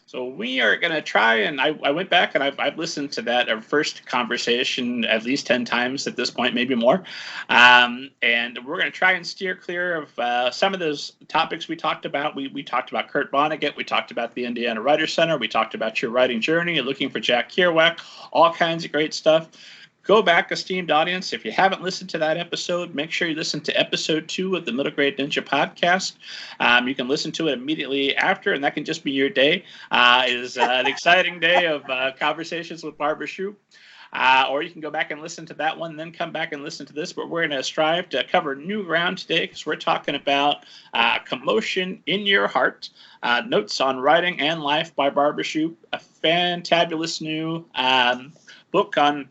So we are going to try, and I went back and I've listened to that first conversation at least 10 times at this point, maybe more. And we're going to try and steer clear of some of those topics we talked about. We talked about Kurt Vonnegut. We talked about the Indiana Writers Center. We talked about your writing journey, looking for Jack Kerouac, all kinds of great stuff. Go back, esteemed audience. If you haven't listened to that episode, make sure you listen to episode 2 of the Middle Grade Ninja podcast. You can listen to it immediately after, and that can just be your day. It is an exciting day of conversations with Barbara Shoup. Or you can go back and listen to that one, then come back and listen to this. But we're going to strive to cover new ground today because we're talking about Commotion in Your Heart, Notes on Writing and Life by Barbara Shoup, a fantabulous new book on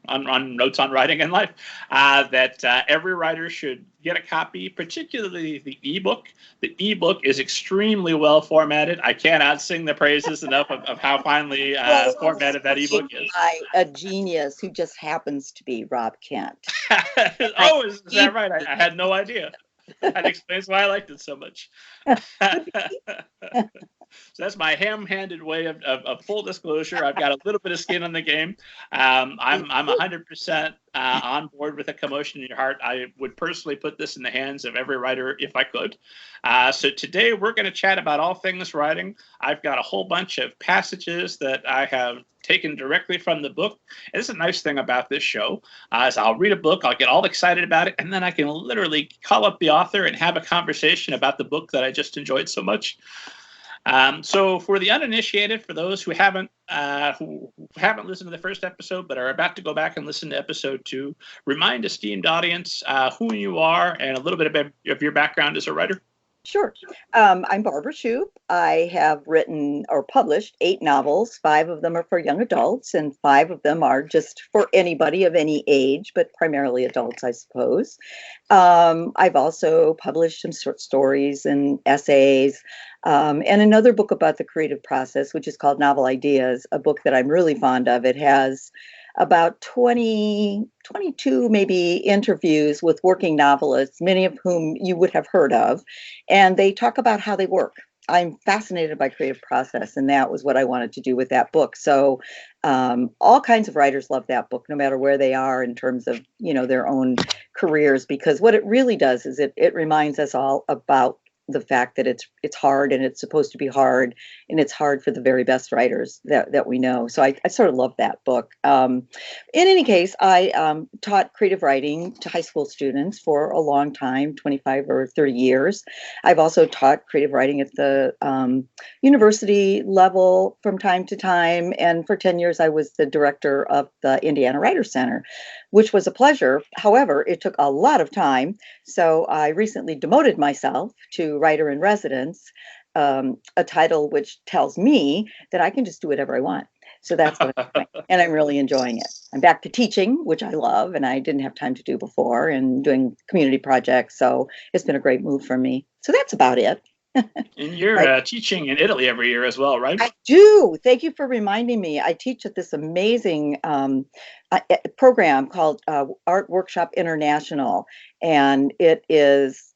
notes on writing and life that every writer should get a copy, particularly the ebook. The ebook is extremely well formatted. I cannot sing the praises enough of how finely formatted that ebook is. By a genius who just happens to be Rob Kent. Oh, is that right? I had no idea. That explains why I liked it so much. So that's my ham-handed way of full disclosure. I've got a little bit of skin in the game. I'm 100% on board with A Commotion in Your Heart. I would personally put this in the hands of every writer if I could. So today we're going to chat about all things writing. I've got a whole bunch of passages that I have taken directly from the book. And this is a nice thing about this show is I'll read a book, I'll get all excited about it, and then I can literally call up the author and have a conversation about the book that I just enjoyed so much. So for the uninitiated, for those who haven't listened to the first episode but are about to go back and listen to episode 2, remind esteemed audience who you are and a little bit of your background as a writer. Sure. I'm Barbara Shoup. I have written or published 8 novels. 5 of them are for young adults, and 5 of them are just for anybody of any age, but primarily adults, I suppose. I've also published some short stories and essays, and another book about the creative process, which is called Novel Ideas, a book that I'm really fond of. It has about 22 maybe interviews with working novelists, many of whom you would have heard of, and they talk about how they work. I'm fascinated by creative process, and that was what I wanted to do with that book. So all kinds of writers love that book, no matter where they are in terms of, their own careers, because what it really does is it reminds us all about the fact that it's hard, and it's supposed to be hard, and it's hard for the very best writers that we know. So I sort of love that book. In any case, I taught creative writing to high school students for a long time, 25 or 30 years. I've also taught creative writing at the university level from time to time. And for 10 years, I was the director of the Indiana Writers Center, which was a pleasure. However, it took a lot of time. So I recently demoted myself to writer in residence, a title which tells me that I can just do whatever I want. So that's what I'm doing, and I'm really enjoying it. I'm back to teaching, which I love, and I didn't have time to do before, and doing community projects. So it's been a great move for me. So that's about it. And you're teaching in Italy every year as well, right? I do. Thank you for reminding me. I teach at this amazing program called Art Workshop International, and it is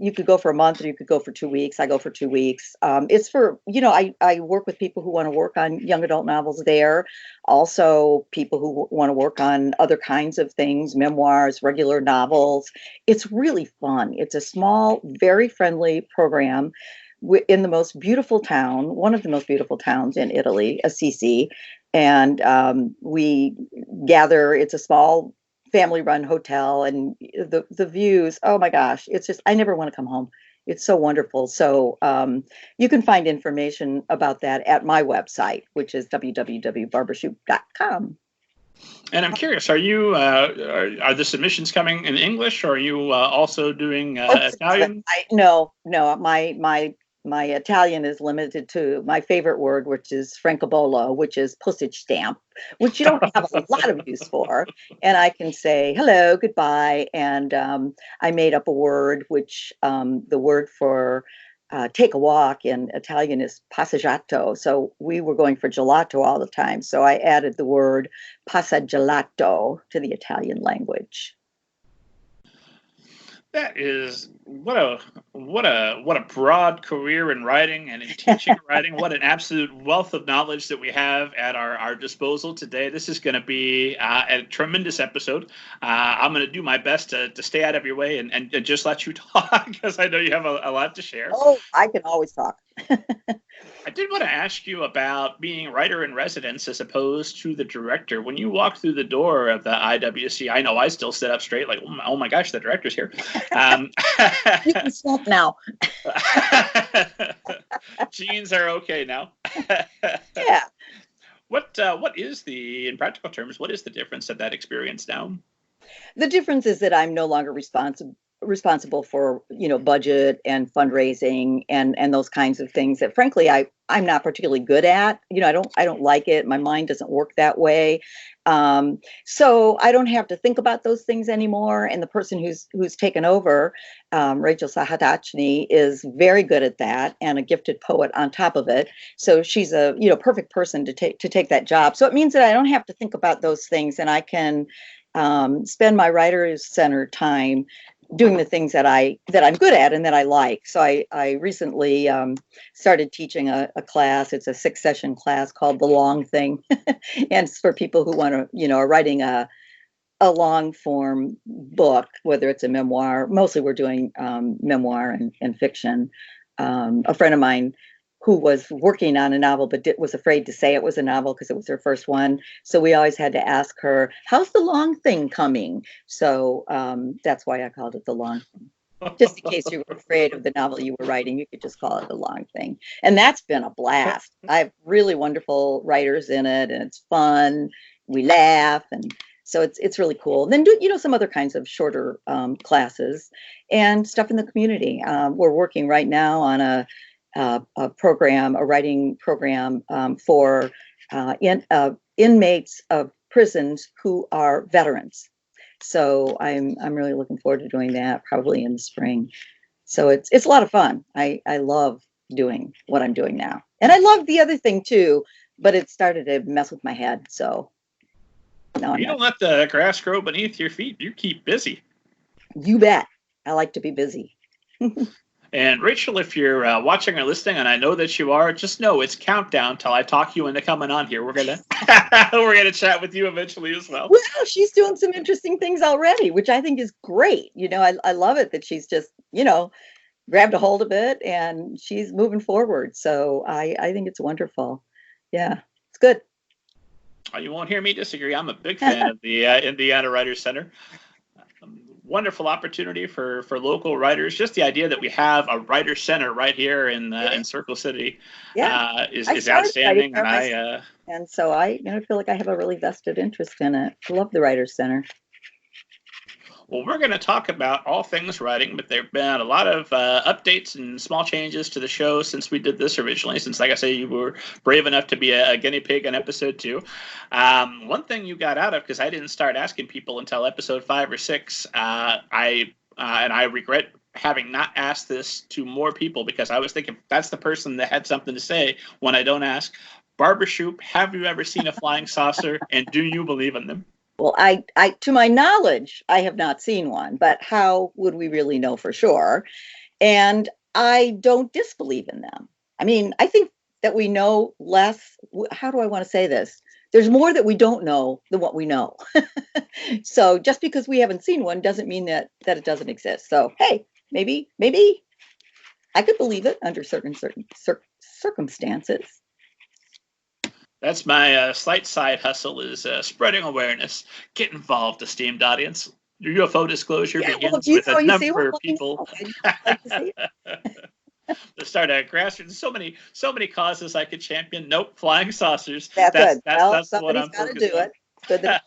you could go for a month or you could go for 2 weeks. I go for 2 weeks. It's for, I work with people who want to work on young adult novels there. Also people who want to work on other kinds of things, memoirs, regular novels. It's really fun. It's a small, very friendly program in the most beautiful town, one of the most beautiful towns in Italy, Assisi. And we gather, it's a small family-run hotel, and the views, oh my gosh, it's just, I never want to come home. It's so wonderful. So you can find information about that at my website, which is www.barbarashoup.com. And I'm curious, are you are the submissions coming in English, or are you also doing Italian? No, my Italian is limited to my favorite word, which is francobollo, which is postage stamp, which you don't have a lot of use for. And I can say hello, goodbye. And I made up a word, which the word for take a walk in Italian is passeggiato. So we were going for gelato all the time. So I added the word passagelato to the Italian language. That is what a broad career in writing and in teaching writing. What an absolute wealth of knowledge that we have at our disposal today. This is going to be a tremendous episode. I'm going to do my best to stay out of your way and just let you talk because I know you have a lot to share. Oh, I can always talk. I did want to ask you about being writer in residence as opposed to the director. When you walked through the door of the IWC, I know I still sit up straight, like, oh my gosh, the director's here. You can stop now. Jeans are okay now. Yeah. What is in practical terms, what is the difference of that experience now? The difference is that I'm no longer responsible for, budget and fundraising and those kinds of things that frankly I'm not particularly good at. I don't like it. My mind doesn't work that way. So I don't have to think about those things anymore. And the person who's taken over, Rachel Sahatachny, is very good at that and a gifted poet on top of it. So she's a perfect person to take that job. So it means that I don't have to think about those things, and I can spend my writer's center time doing the things that I'm good at and that I like. So I recently started teaching a class. It's a 6-session class called The Long Thing. And it's for people who want to, are writing a long form book, whether it's a memoir. Mostly we're doing memoir and fiction. A friend of mine who was working on a novel but was afraid to say it was a novel because it was her first one. So we always had to ask her, how's the long thing coming? So that's why I called it The Long Thing. Just in case you were afraid of the novel you were writing, you could just call it The Long Thing. And that's been a blast. I have really wonderful writers in it, and it's fun. We laugh, and so it's really cool. And then do some other kinds of shorter classes and stuff in the community. We're working right now on a writing program for inmates of prisons who are veterans. So I'm really looking forward to doing that, probably in the spring. So it's a lot of fun. I love doing what I'm doing now, and I love the other thing too, but it started to mess with my head. So no, you don't let the grass grow beneath your feet. You keep busy. You bet. I like to be busy. And Rachel, if you're watching or listening, and I know that you are, just know it's countdown till I talk you into coming on here. We're gonna chat with you eventually as well. Well, she's doing some interesting things already, which I think is great. I love it that she's just grabbed a hold of it and she's moving forward. So I think it's wonderful. Yeah, it's good. You won't hear me disagree. I'm a big fan of the Indiana Writers Center. Wonderful opportunity for local writers. Just the idea that we have a writer center right here in Circle City is outstanding. And so I feel like I have a really vested interest in it. I love the Writers Center. Well, we're going to talk about all things writing, but there have been a lot of updates and small changes to the show since we did this originally, since, like I say, you were brave enough to be a guinea pig on episode 2. One thing you got out of, because I didn't start asking people until episode 5 or 6, and I regret having not asked this to more people because I was thinking that's the person that had something to say when I don't ask. Barbara Shoup, have you ever seen a flying saucer, and do you believe in them? Well, I, to my knowledge, I have not seen one, but how would we really know for sure? And I don't disbelieve in them. I mean, I think that we know less. How do I want to say this? There's more that we don't know than what we know. So just because we haven't seen one doesn't mean that it doesn't exist. So, hey, maybe I could believe it under certain circumstances. That's my slight side hustle is spreading awareness. Get involved, esteemed audience. Your UFO disclosure begins with a number of people. To start a grassroots, so many causes I could champion. Nope, flying saucers. That's good. That's somebody's what I'm got to do on. it. Good that